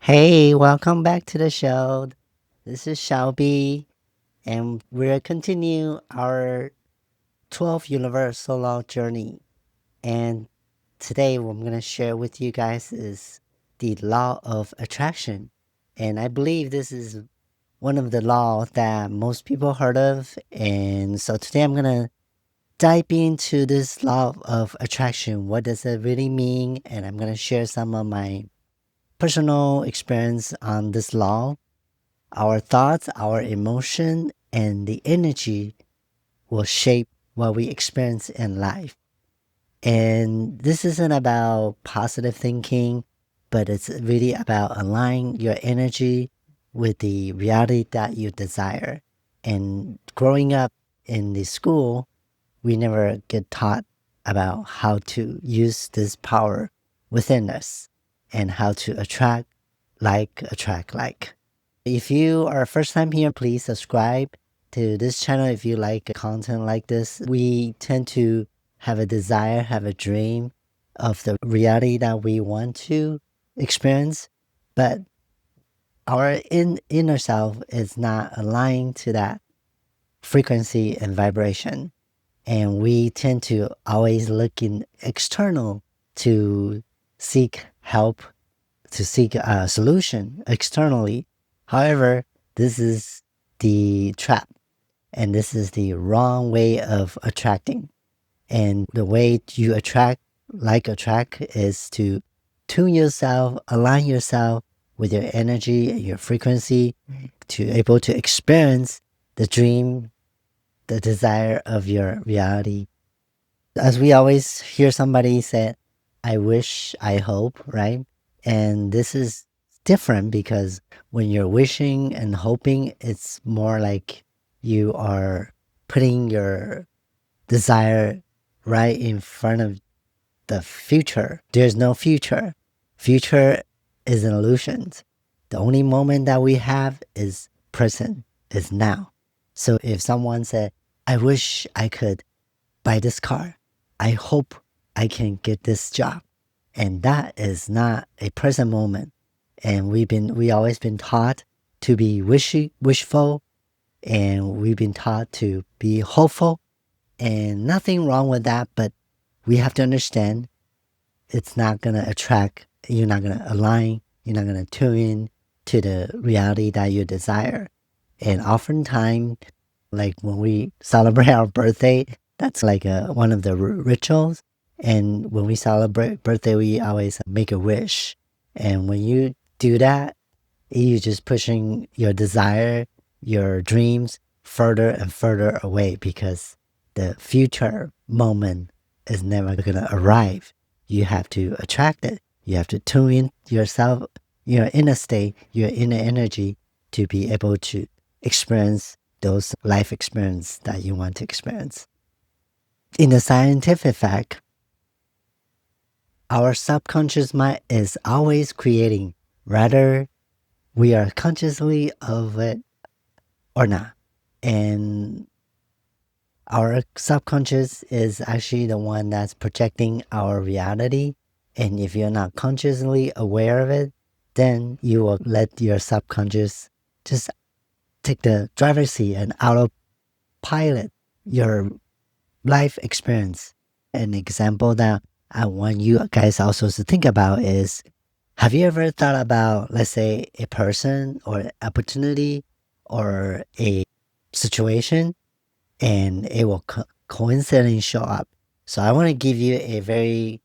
Hey, welcome back to the show. This is Shelbe, and we're continue our 12 universal law journey. And today, what I'm going to share with you guys is the law of attraction. And I believe this is one of the laws that most people heard of. And so today, I'm going to dive into this law of attraction. What does it really mean? And I'm going to share some of my personal experience on this law. Our thoughts, our emotion, and the energy will shape what we experience in life. And this isn't about positive thinking, but it's really about aligning your energy with the reality that you desire. And growing up in the school, we never get taught about how to use this power within us and how to attract like. If you are first time here, please subscribe to this channel if you like content like this. We tend to have a desire, have a dream of the reality that we want to experience, but our inner self is not aligned to that frequency and vibration. And we tend to always look in external to seek help, to seek a solution externally. However, this is the trap, and this is the wrong way of attracting. And the way you attract is to tune yourself, align yourself with your energy and your frequency to able to experience the dream, the desire of your reality. As we always hear somebody say, I wish, I hope, right? And this is different because when you're wishing and hoping, it's more like you are putting your desire right in front of the future. There's no future. Future is an illusion. The only moment that we have is present, is now. So if someone said, I wish I could buy this car, I hope I can get this job. And that is not a present moment. And we always been taught to be wishful, and we've been taught to be hopeful, and nothing wrong with that, but we have to understand it's not gonna attract, you're not gonna align, you're not gonna tune in to the reality that you desire. And oftentimes, like when we celebrate our birthday, that's like one of the rituals. And when we celebrate birthday, we always make a wish. And when you do that, you're just pushing your desire, your dreams further and further away because the future moment is never going to arrive. You have to attract it. You have to tune in yourself, your inner state, your inner energy to be able to experience those life experience that you want to experience. In the scientific fact, our subconscious mind is always creating, rather we are consciously of it or not. And our subconscious is actually the one that's projecting our reality. And if you're not consciously aware of it, then you will let your subconscious just take the driver's seat and autopilot your life experience. An example that I want you guys also to think about is, have you ever thought about, let's say, a person or opportunity or a situation, and it will coincidentally show up? So I want to give you a very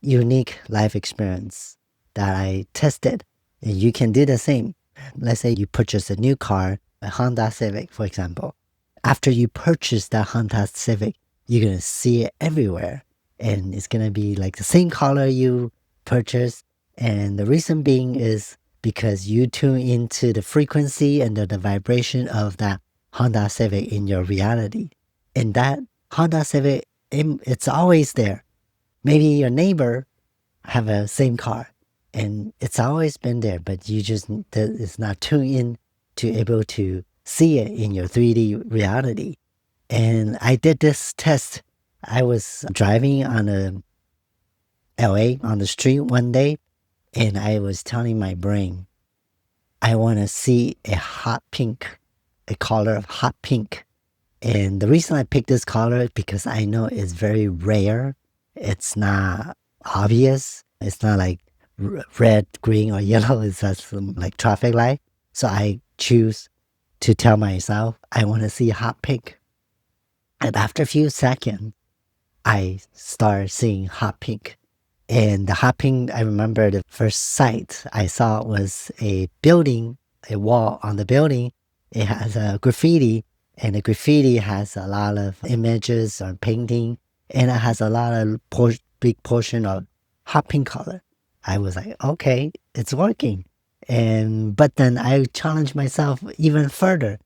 unique life experience that I tested, and you can do the same. Let's say you purchase a new car, a Honda Civic, for example. After you purchase that Honda Civic, you're going to see it everywhere. And it's going to be like the same color you purchased. And the reason being is because you tune into the frequency and the vibration of that Honda Civic in your reality. And that Honda Civic, it's always there. Maybe your neighbor have a same car and it's always been there, but you just, it's not tuned in to able to see it in your 3D reality. And I did this test. I was driving on LA on the street one day, and I was telling my brain, I want to see a hot pink, a color of hot pink. And the reason I picked this color is because I know it's very rare. It's not obvious. It's not like red, green, or yellow. It's just like traffic light. So I choose to tell myself I want to see hot pink. And after a few seconds, I start seeing hot pink. And the hot pink, I remember the first sight I saw was a building, a wall on the building. It has a graffiti, and the graffiti has a lot of images or painting, and it has a lot of big portion of hot pink color. I was like, okay, it's working. But then I challenged myself even further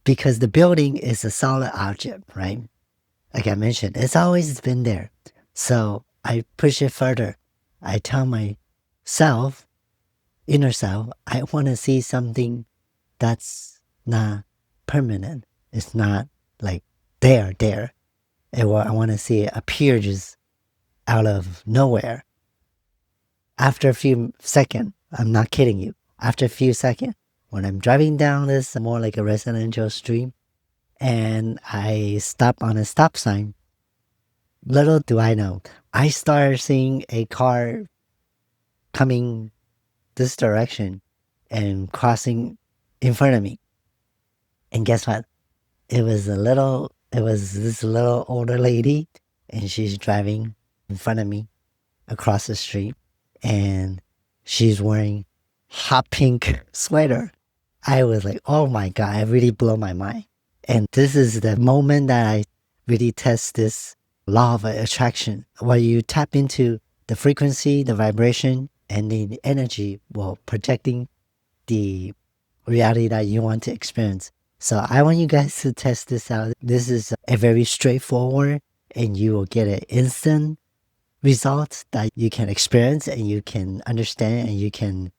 because the building is a solid object, right? Like I mentioned, it's always been there. So I push it further. I tell myself, inner self, I want to see something that's not permanent. It's not like there. I want to see it appear just out of nowhere. After a few seconds, I'm not kidding you. After a few seconds, when I'm driving down this more like a residential street and I stop on a stop sign, little do I know, I start seeing a car coming this direction and crossing in front of me. And guess what? It was this little older lady, and she's driving in front of me across the street, and she's wearing hot pink sweater. I was like, oh my God, I really blew my mind. And this is the moment that I really test this law of attraction, where you tap into the frequency, the vibration, and the energy while projecting the reality that you want to experience. So I want you guys to test this out. This is a very straightforward, and you will get an instant result that you can experience and you can understand and you can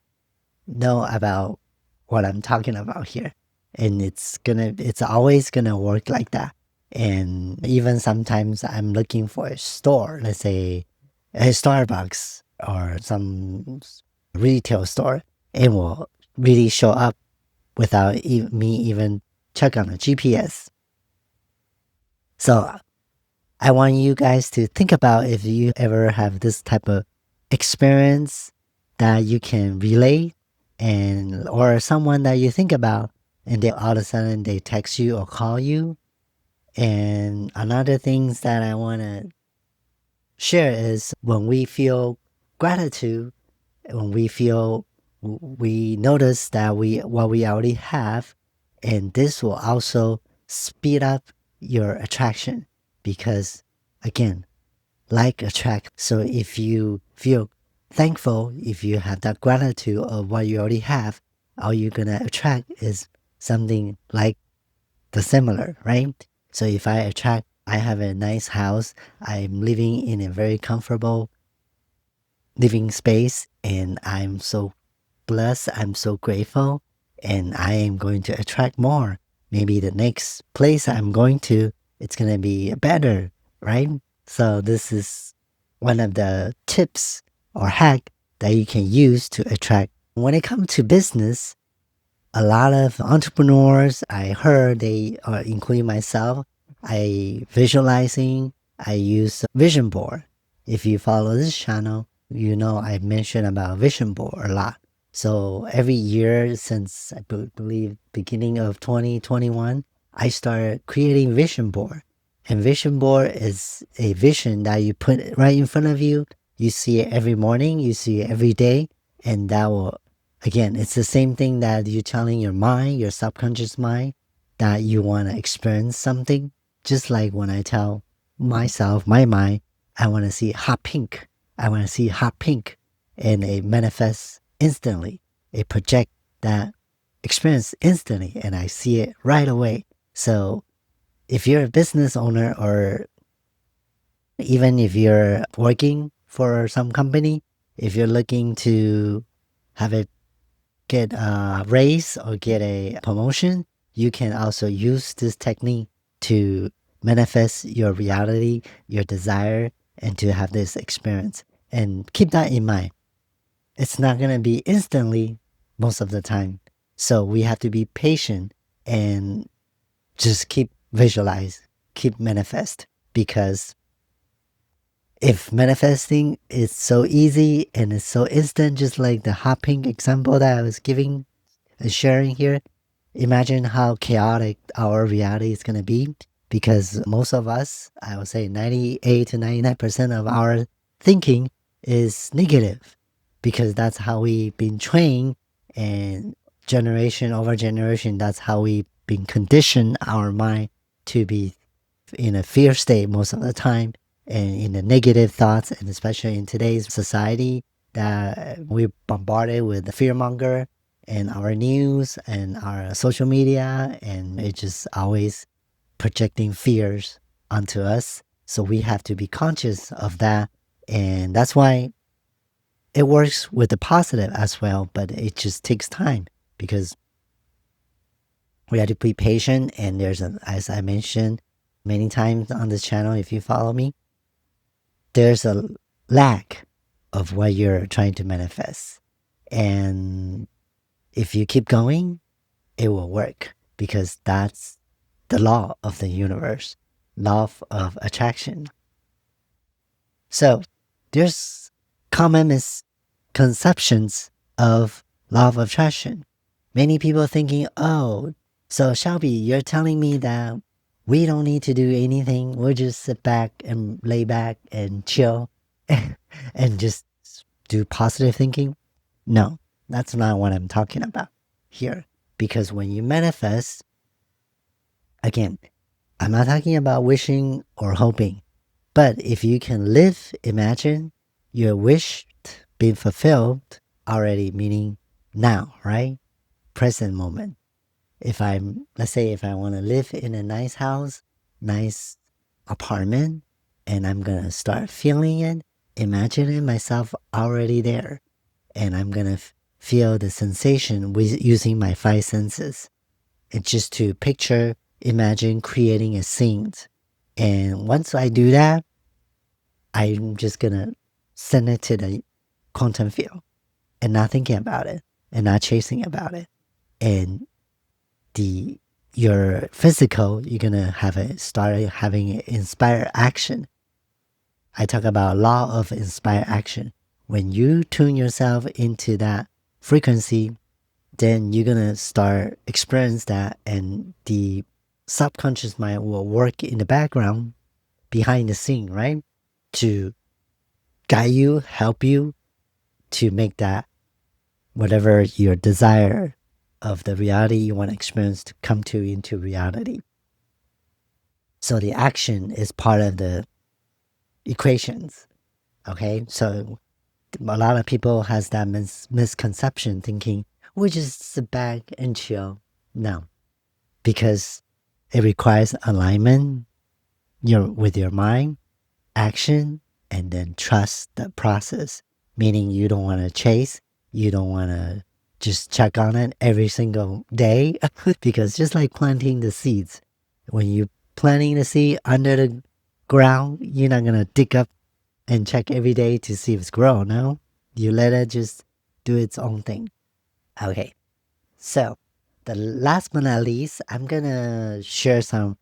know about what I'm talking about here. And it's always gonna work like that. And even sometimes I'm looking for a store, let's say a Starbucks or some retail store, it will really show up without me even check on the GPS. So I want you guys to think about if you ever have this type of experience that you can relate, and or someone that you think about and they all of a sudden they text you or call you. And another things that I want to share is when we feel gratitude, when we notice that what we already have, and this will also speed up your attraction because again, like attract. So if you feel thankful, if you have that gratitude of what you already have, all you're gonna attract is something like the similar, right? So if I attract, I have a nice house, I'm living in a very comfortable living space, and I'm so blessed, I'm so grateful, and I am going to attract more. Maybe the next place I'm going to, it's going to be better, right? So this is one of the tips or hack that you can use to attract. When it comes to business, a lot of entrepreneurs, I heard they are, including myself, I visualizing, I use vision board. If you follow this channel, you know I mention about vision board a lot. So every year since I believe beginning of 2021, I started creating vision board. And vision board is a vision that you put right in front of you. You see it every morning, you see it every day, and that will, again, it's the same thing that you're telling your mind, your subconscious mind, that you want to experience something. Just like when I tell myself, my mind, I want to see hot pink. I want to see hot pink. And it manifests instantly. It projects that experience instantly, and I see it right away. So if you're a business owner, or even if you're working for some company, if you're looking to have a get a raise or get a promotion, you can also use this technique to manifest your reality, your desire, and to have this experience. And keep that in mind. It's not going to be instantly most of the time. So we have to be patient and just keep visualize, keep manifest. Because if manifesting is so easy and it's so instant, just like the hopping example that I was giving and sharing here, imagine how chaotic our reality is going to be, because most of us, I would say 98 to 99% of our thinking is negative, because that's how we've been trained, and generation over generation, that's how we've been conditioned our mind to be in a fear state most of the time, and in the negative thoughts, and especially in today's society that we're bombarded with the fear monger and our news and our social media, and it's just always projecting fears onto us. So we have to be conscious of that. And that's why it works with the positive as well, but it just takes time, because we have to be patient. And as I mentioned many times on this channel, if you follow me, there's a lack of what you're trying to manifest. And if you keep going, it will work, because that's the law of the universe, law of attraction. So there's common misconceptions of law of attraction. Many people thinking, oh, so Shelby, you're telling me that we don't need to do anything. We'll just sit back and lay back and chill and just do positive thinking. No, that's not what I'm talking about here. Because when you manifest, again, I'm not talking about wishing or hoping, but if you can live, imagine your wish being fulfilled already, meaning now, right? Present moment. Let's say if I want to live in a nice house, nice apartment, and I'm going to start feeling it, imagining myself already there. And I'm going to feel the sensation with using my five senses. And just to picture, imagine creating a scene. And once I do that, I'm just going to send it to the quantum field and not thinking about it and not chasing about it. And your physical, you're going to start having inspired action. I talk about law of inspired action. When you tune yourself into that frequency, then you're gonna start experience that, and the subconscious mind will work in the background behind the scene, right? To guide you, help you to make that whatever your desire of the reality you want to experience to come to into reality. So the action is part of the equations. Okay. So a lot of people has that misconception thinking we just sit back and chill. No, because it requires alignment with your mind, action, and then trust the process. Meaning you don't want to chase, you don't want to just check on it every single day, because just like planting the seeds, when you planting the seed under the ground, you're not gonna dig up and check every day to see if it's grown. No, you let it just do its own thing. Okay, so the last but not least, I'm gonna share some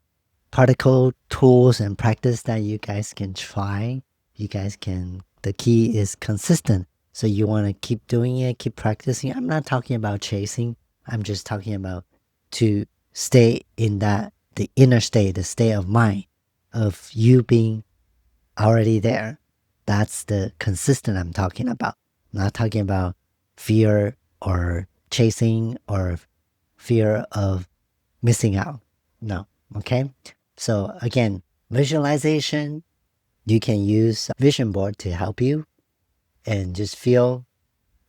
particle tools and practice that you guys can try. The key is consistent. So you want to keep doing it, keep practicing. I'm not talking about chasing. I'm just talking about to stay in the inner state, the state of mind of you being already there. That's the consistent I'm talking about. I'm not talking about fear or chasing or fear of missing out. No. Okay. So again, visualization, you can use a vision board to help you and just feel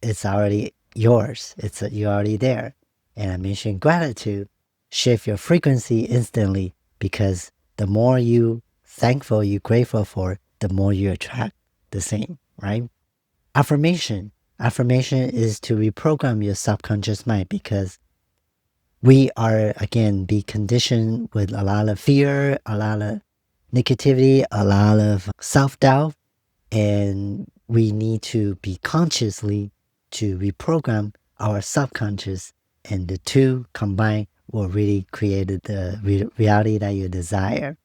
it's already yours. You're already there. And I mentioned gratitude, shift your frequency instantly, because the more you thankful, you grateful for, the more you attract the same, right? Affirmation. Affirmation is to reprogram your subconscious mind, because we are, again, be conditioned with a lot of fear, a lot of negativity, a lot of self-doubt, and we need to be consciously to reprogram our subconscious And the two combined will really create the reality that you desire.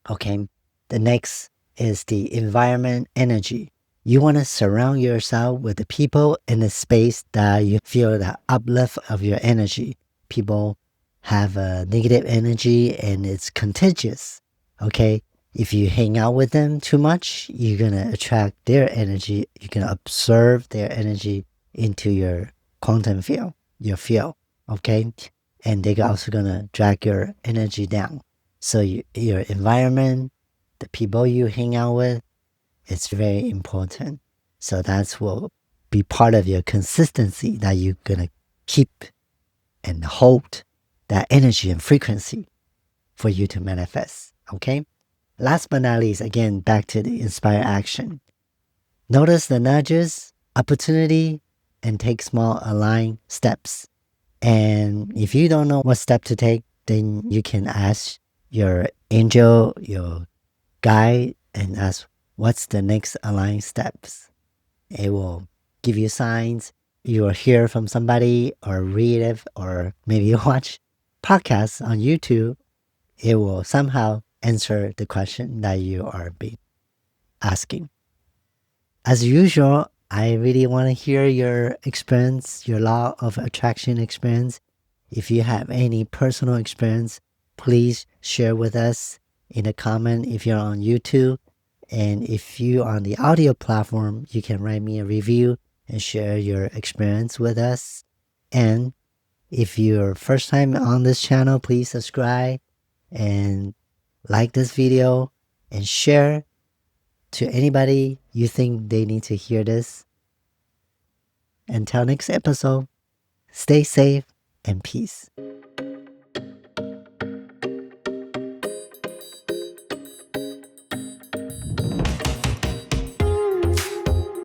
Okay. The next is the environment energy. You want to surround yourself with the people in the space that you feel the uplift of your energy. People have a negative energy and it's contagious. Okay. If you hang out with them too much, you're going to attract their energy. You can observe their energy into your quantum field, your field. Okay. And they're also going to drag your energy down. So your environment, the people you hang out with, it's very important. So that's will be part of your consistency that you're gonna keep and hold that energy and frequency for you to manifest. Okay. Last but not least, again, back to the inspire action. Notice the nudges, opportunity, and take small aligned steps. And if you don't know what step to take, then you can ask your angel, your guide, and ask what's the next aligned steps. It will give you signs. You will hear from somebody or read it or maybe watch podcasts on YouTube. It will somehow answer the question that you are being asking. As usual, I really want to hear your experience, your law of attraction experience. If you have any personal experience, please share with us in a comment if you're on YouTube. And if you are on the audio platform, you can write me a review and share your experience with us. And if you're first time on this channel, please subscribe and like this video and share to anybody you think they need to hear this. Until next episode, stay safe and peace.